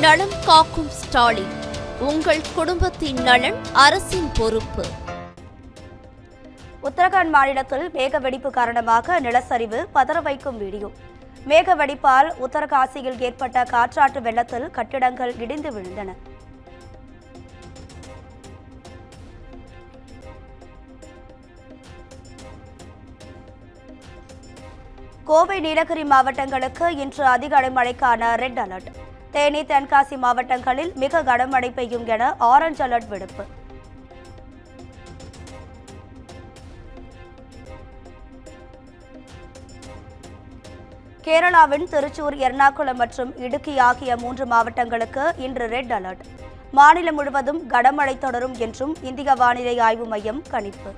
நலம் காக்கும் ஸ்டாலின், உங்கள் குடும்பத்தின் நலன் அரசின் பொறுப்பு. உத்தரகாண்ட் மாநிலத்தில் மேக வெடிப்பு காரணமாக நிலச்சரிவு, பதற வைக்கும் வீடியோ. மேக வெடிப்பால் உத்தரகாசியில் ஏற்பட்ட காற்றாற்று வெள்ளத்தில் கட்டிடங்கள் இடிந்து விழுந்தன. கோவை, நீலகிரி மாவட்டங்களுக்கு இன்று அதிக மழைக்கான ரெட் அலர்ட். தேனி, தென்காசி மாவட்டங்களில் மிக கனமழை பெய்யும் என ஆரஞ்ச் அலர்ட் விடுப்பு. கேரளாவின் திருச்சூர், எர்ணாகுளம் மற்றும் இடுக்கி ஆகிய 3 மாவட்டங்களுக்கு இன்று ரெட் அலர்ட். மாநிலம் முழுவதும் கனமழை தொடரும் என்றும் இந்திய வானிலை ஆய்வு மையம் கணிப்பு.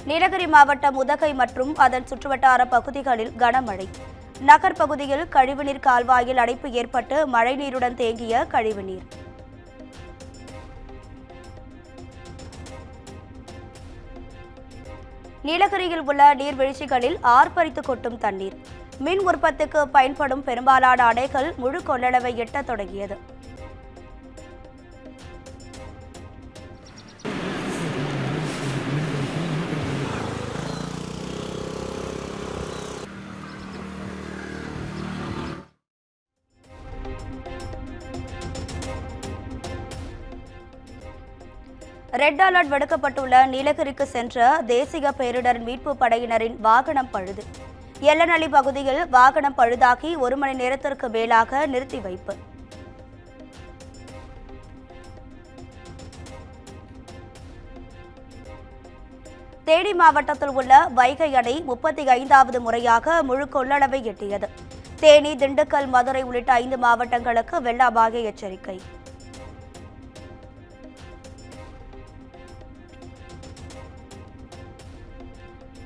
நீலகிரி மாவட்டம் உதகை மற்றும் அதன் சுற்றுவட்டார பகுதிகளில் கனமழை. நகர் பகுதியில் கழிவுநீர் கால்வாயில் அடைப்பு ஏற்பட்டு மழைநீருடன் தேங்கிய கழிவுநீர். நீலகிரியில் உள்ள நீர்வீழ்ச்சிகளில் ஆர்ப்பரித்து கொட்டும் தண்ணீர். மின் உற்பத்திக்கு பயன்படும் பெரும்பாலான அணைகள் முழு கொள்ளளவை எட்டத் தொடங்கியது. ரெட் அலர்ட் விடுக்கப்பட்டுள்ள நீலகிரிக்கு சென்ற தேசிய பேரிடர் மீட்பு படையினரின் வாகனம் பழுது. எல்லநள்ளி பகுதியில் வாகனம் பழுதாகி 1 மணி நேரத்திற்கு மேலாக நிறுத்தி வைப்பு. தேனி மாவட்டத்தில் உள்ள வைகை அணை 35வது முறையாக முழு கொள்ளளவை எட்டியது. தேனி, திண்டுக்கல், மதுரை உள்ளிட்ட 5 மாவட்டங்களுக்கு வெள்ள அபாய எச்சரிக்கை.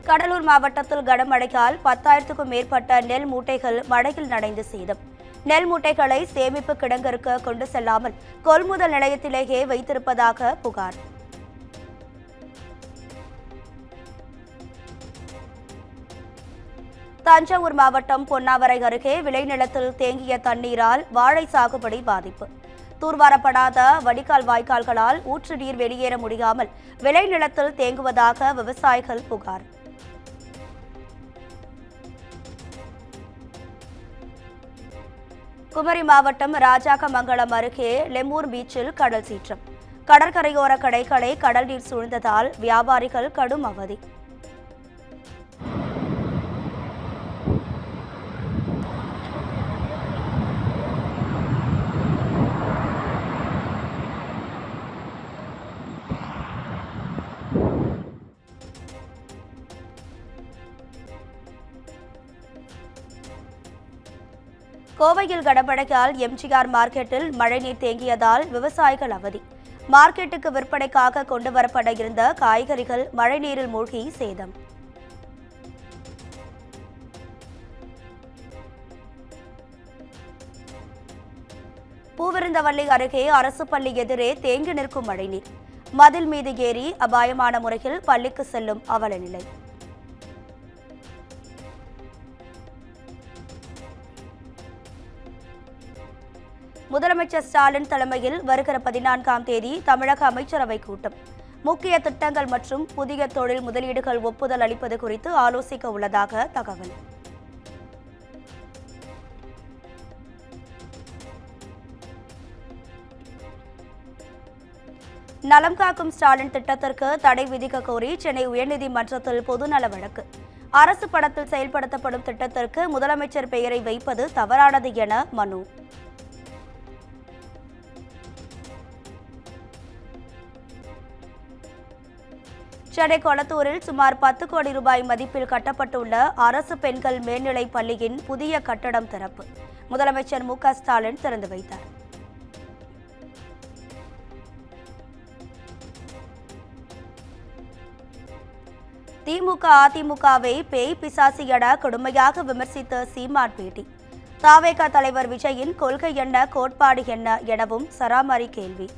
கடலூர் மாவட்டத்தில் கனமழையால் 10,000க்கும் மேற்பட்ட நெல் மூட்டைகள் மழையில் நனைந்து சேதம். நெல் மூட்டைகளை சேமிப்பு கிடங்கிற்கு கொண்டு செல்லாமல் கொள்முதல் நிலையத்திலேயே வைத்திருப்பதாக புகார். தஞ்சாவூர் மாவட்டம் பொன்னாவரை அருகே விளைநிலத்தில் தேங்கிய தண்ணீரால் வாழை சாகுபடி பாதிப்பு. தூர்வாரப்படாத வடிகால் வாய்க்கால்களால் ஊற்று நீர் வெளியேற முடியாமல் விளைநிலத்தில் தேங்குவதாக விவசாயிகள் புகார். குமரி மாவட்டம் ராஜாக்கமங்கலம் அருகே லெமூர் பீச்சில் கடல் சீற்றம். கடற்கரையோர கடைகளை கடல் நீர் சூழ்ந்ததால் வியாபாரிகள் கடும் அவதி. கோவையில் கனமழையால் எம்ஜிஆர் மார்க்கெட்டில் மழைநீர் தேங்கியதால் விவசாயிகள் அவதி. மார்க்கெட்டுக்கு விற்பனைக்காக கொண்டு வரப்பட இருந்த காய்கறிகள் மழைநீரில் மூழ்கி சேதம். பூவிருந்தவல்லி அருகே அரசு பள்ளி எதிரே தேங்கி நிற்கும் மழைநீர். மதில் மீது ஏறி அபாயமான முறையில் பள்ளிக்கு செல்லும் அவலநிலை. முதலமைச்சர் ஸ்டாலின் தலைமையில் வருகிற 14ஆம் தேதி தமிழக அமைச்சரவை கூட்டம். முக்கிய திட்டங்கள் மற்றும் புதிய தொழில் முதலீடுகள் ஒப்புதல் அளிப்பது குறித்து ஆலோசிக்க உள்ளதாக தகவல். நலம் காக்கும் ஸ்டாலின் திட்டத்திற்கு தடை விதிக்க கோரி சென்னை உயர்நீதிமன்றத்தில் பொதுநல வழக்கு. அரசு படத்தில் செயல்படுத்தப்படும் திட்டத்திற்கு முதலமைச்சர் பெயரை வைப்பது தவறானது என மனு. சென்னை கொளத்தூரில் சுமார் 10 கோடி ரூபாய் மதிப்பில் கட்டப்பட்டுள்ள அரசு பெண்கள் மேல்நிலைப் பள்ளியின் புதிய கட்டடம் திறப்பு. முதலமைச்சர் மு.க. ஸ்டாலின் திறந்து வைத்தார். திமுக, அதிமுகவை பேய், பிசாசு என கொடுமையாக விமர்சித்த சீமான் பேட்டி. தாவேகா தலைவர் விஜயின் கொள்கை என்ன, கோட்பாடு என்ன எனவும் சராமரி கேள்வி.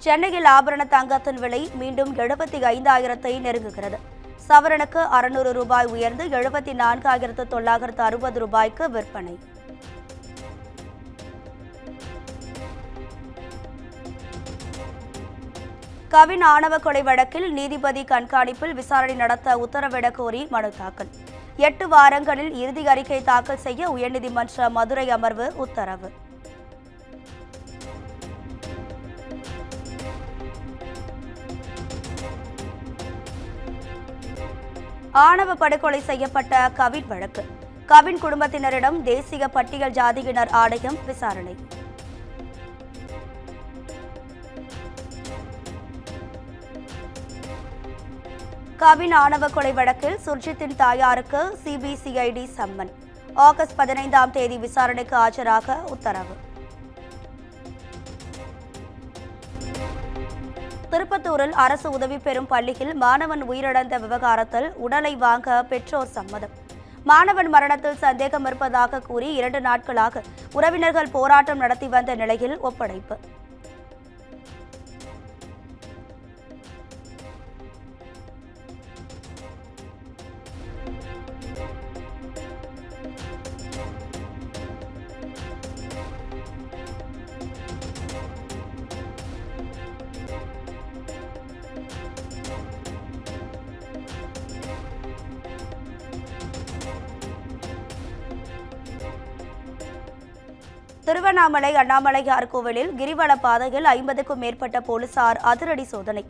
சென்னையில் ஆபரண தங்கத்தின் விலை மீண்டும் 75,000 நெருங்குகிறது. சவரனுக்கு 600 ரூபாய் உயர்ந்து 74,960 ரூபாய்க்கு விற்பனை. கவின் ஆணவ கொலை வழக்கில் நீதிபதி கண்காணிப்பில் விசாரணை நடத்த உத்தரவிடக் கோரி மனு தாக்கல். 8 வாரங்களில் இறுதி அறிக்கை தாக்கல் செய்ய உயர்நீதிமன்ற மதுரை அமர்வு உத்தரவு. ஆணவ படுகொலை செய்யப்பட்ட கவின் வழக்கு. கவின் குடும்பத்தினரிடம் தேசிய பட்டியல் ஜாதியினர் ஆணையம் விசாரணை. கவின் ஆணவ கொலை வழக்கில் சுர்ஜித்தின் தாயாருக்கு சிபிசிஐடி சம்மன். ஆகஸ்ட் 15ஆம் தேதி விசாரணைக்கு ஆஜராக உத்தரவு. திருப்பத்தூரில் அரசு உதவி பெறும் பள்ளியில் மாணவன் உயிரிழந்த விவகாரத்தில் உடலை வாங்க பெற்றோர் சம்மதம். மாணவன் மரணத்தில் சந்தேகம் இருப்பதாக கூறி 2 நாட்களாக உறவினர்கள் போராட்டம் நடத்தி வந்த நிலையில் ஒப்படைப்பு. திருவண்ணாமலை அண்ணாமலையார் கோவிலில் கிரிவல பாதையில் 50க்கும் மேற்பட்ட போலீசார் அதிரடி சோதனை.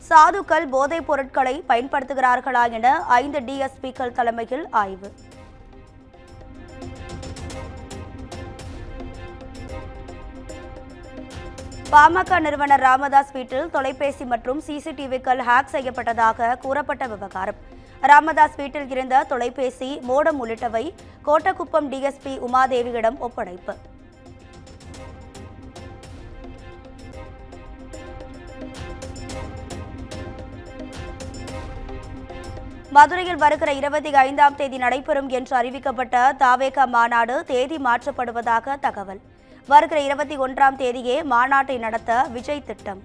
சாதுக்கள் போதைப் பொருட்களை பயன்படுத்துகிறார்களா என 5 டிஎஸ்பிக்கள் தலைமையில் ஆய்வு. பாமக நிறுவனர் ராமதாஸ் வீட்டில் தொலைபேசி மற்றும் சிசிடிவிக்கள் ஹேக் செய்யப்பட்டதாக கூறப்பட்ட விவகாரம். ராமதாஸ் வீட்டில் இருந்த தொலைபேசி, மோடம் உள்ளிட்டவை கோட்டக்குப்பம் டிஎஸ்பி உமாதேவியிடம் ஒப்படைப்பு. மதுரையில் வருகிற 25ஆம் தேதி நடைபெறும் என்று அறிவிக்கப்பட்ட தாவேக மாநாடு தேதி மாற்றப்படுவதாக தகவல். வருகிற 21ஆம் தேதியே மாநாட்டை நடத்த விஜய் திட்டம்.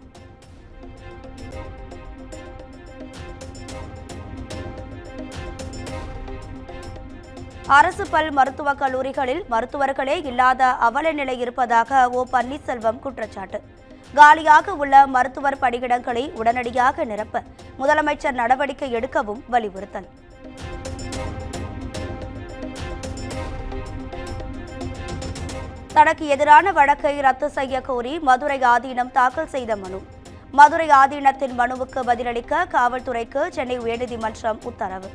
அரசு பல் மருத்துவக் கல்லூரிகளில் மருத்துவர்களே இல்லாத அவல நிலை இருப்பதாக ஓ பன்னீர்செல்வம் குற்றச்சாட்டு. காலியாக உள்ள மருத்துவர் பணியிடங்களை உடனடியாக நிரப்ப முதலமைச்சர் நடவடிக்கை எடுக்கவும் வலியுறுத்தல். தனக்கு எதிரான வழக்கை ரத்து செய்ய கோரி மதுரை ஆதீனம் தாக்கல் செய்த மனு. மதுரை ஆதீனத்தின் மனுவுக்கு பதிலளிக்க காவல்துறைக்கு சென்னை உயர்நீதிமன்றம் உத்தரவு.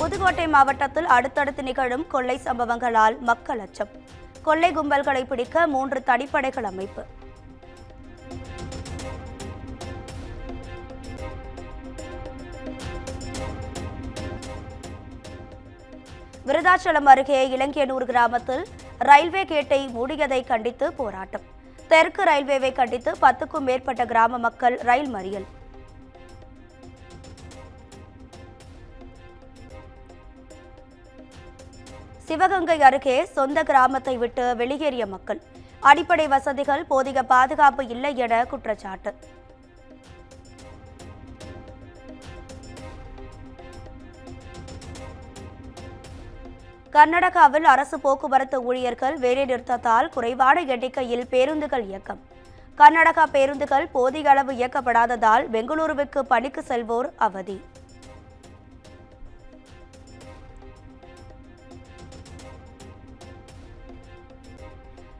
புதுக்கோட்டை மாவட்டத்தில் அடுத்தடுத்து நிகழும் கொள்ளை சம்பவங்களால் மக்கள் அச்சம். கொள்ளை கும்பல்களை பிடிக்க 3 தனிப்படைகள் அமைப்பு. விருதாச்சலம் அருகே இலங்கியனூர் கிராமத்தில் ரயில்வே கேட்டை மூடியதை கண்டித்து போராட்டம். தெற்கு ரயில்வேவை கண்டித்து 10க்கும் மேற்பட்ட கிராம மக்கள் ரயில் மறியல். சிவகங்கை அருகே சொந்த கிராமத்தை விட்டு வெளியேறிய மக்கள். அடிப்படை வசதிகள், போதிய பாதுகாப்பு இல்லை என குற்றச்சாட்டு. கர்நாடகாவில் அரசு போக்குவரத்து ஊழியர்கள் வேலைநிறுத்தத்தால் குறைவான எண்ணிக்கையில் பேருந்துகள் இயக்கம். கர்நாடகா பேருந்துகள் போதிய அளவு இயக்கப்படாததால் பெங்களூருவுக்கு பணிக்கு செல்வோர் அவதி.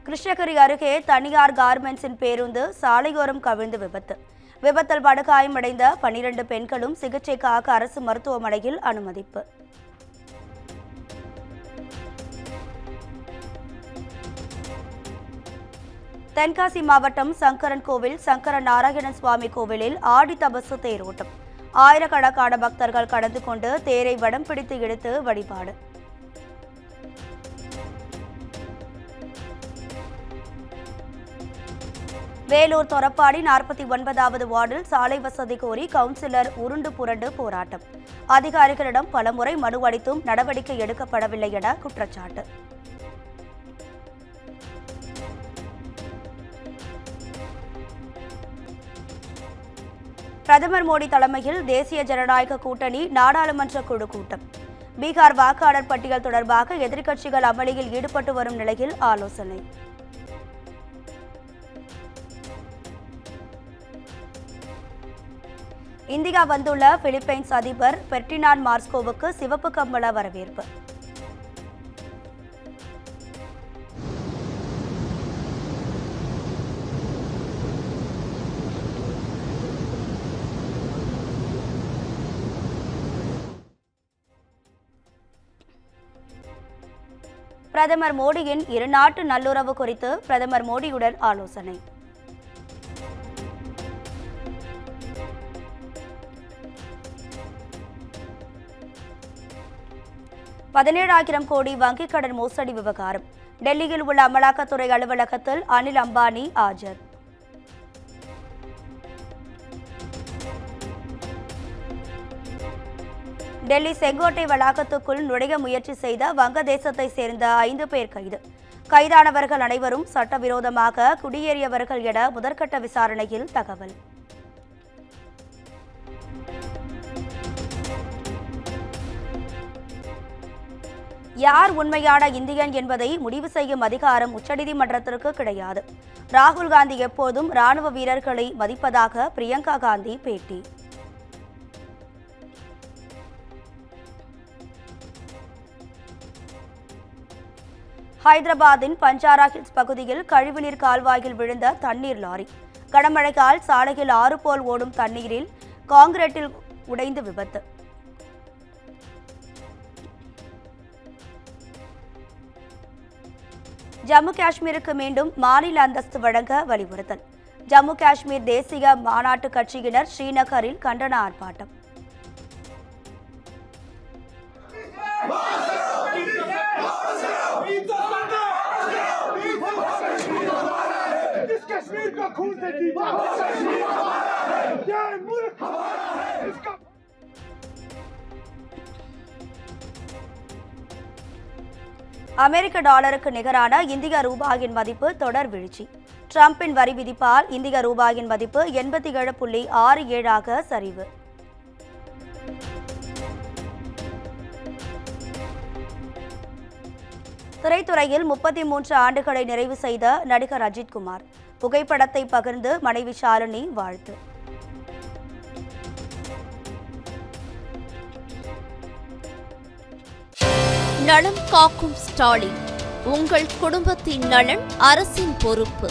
கிருஷ்ணகிரி அருகே தனியார் கார்மெண்ட்ஸின் பேருந்து சாலையோரம் கவிழ்ந்து விபத்து. விபத்தில் படுகாயமடைந்த 12 பெண்களும் சிகிச்சைக்காக அரசு மருத்துவமனையில் அனுமதிப்பு. தென்காசி மாவட்டம் சங்கரன் கோவில் சங்கர நாராயணன் சுவாமி கோவிலில் ஆடி தபசு தேரோட்டம். ஆயிரக்கணக்கான பக்தர்கள் கடந்து கொண்டு தேரை வடம் பிடித்து இழுத்து வழிபாடு. வேலூர் தொரப்பாடி 49வது வார்டில் சாலை வசதி கோரி கவுன்சிலர் உருண்டு புரண்டு போராட்டம். அதிகாரிகளிடம் பலமுறை மனு அளித்தும் நடவடிக்கை எடுக்கப்படவில்லை என குற்றச்சாட்டு. பிரதமர் மோடி தலைமையில் தேசிய ஜனநாயக கூட்டணி நாடாளுமன்ற குழு கூட்டம். பீகார் வாக்காளர் பட்டியல் தொடர்பாக எதிர்க்கட்சிகள் அமளியில் ஈடுபட்டு வரும் நிலையில் ஆலோசனை. இந்தியா வந்துள்ள பிலிப்பைன்ஸ் அதிபர் பெர்டினாண்ட் மார்கோவுக்கு சிவப்பு கம்பள வரவேற்பு. பிரதமர் மோடியின் இருநாட்டு நல்லுறவு குறித்து பிரதமர் மோடியுடன் ஆலோசனை. $17,000 கோடி வங்கிக் கடன் மோசடி விவகாரம். டெல்லியில் உள்ள அமலாக்கத்துறை அலுவலகத்தில் அனில் அம்பானி ஆஜர். டெல்லி செங்கோட்டை வளாகத்துக்குள் நுழைய முயற்சி செய்த வங்கதேசத்தை சேர்ந்த 5 பேர் கைது. கைதானவர்கள் அனைவரும் சட்டவிரோதமாக குடியேறியவர்கள் என முதற்கட்ட விசாரணையில் தகவல். யார் உண்மையான இந்தியன் என்பதை முடிவு செய்யும் அதிகாரம் உச்சநீதிமன்றத்திற்கு கிடையாது. ராகுல் காந்தி எப்போதும் ராணுவ வீரர்களை மதிப்பதாக பிரியங்கா காந்தி பேட்டி. ஹைதராபாத்தின் பஞ்சாரா ஹில்ஸ் பகுதியில் கழிவுநீர் கால்வாயில் விழுந்த தண்ணீர் லாரி. கனமழையால் சாலையில் ஆறு போல் ஓடும் தண்ணீரில் கான்கிரீட்டில் உடைந்து விபத்து. ஜம்மு காஷ்மீருக்கு மீண்டும் மாநில அந்தஸ்து வழங்க வலியுறுத்தல். ஜம்மு காஷ்மீர் தேசிய மாநாட்டு கட்சியினர் ஸ்ரீநகரில் கண்டன ஆர்ப்பாட்டம். அமெரிக்க டாலருக்கு நிகரான இந்திய ரூபாயின் மதிப்பு தொடர் வீழ்ச்சி. டிரம்பின் வரி விதிப்பால் இந்திய ரூபாயின் மதிப்பு 87.67 சரிவு. திரைத்துறையில் 33 ஆண்டுகளை நிறைவு செய்த நடிகர் அஜித்குமார் புகைப்படத்தை பகிர்ந்து மனைவி ஷாலினி வாழ்த்து. நலம் காக்கும் ஸ்டாலின், உங்கள் குடும்பத்தின் நலன் அரசின் பொறுப்பு.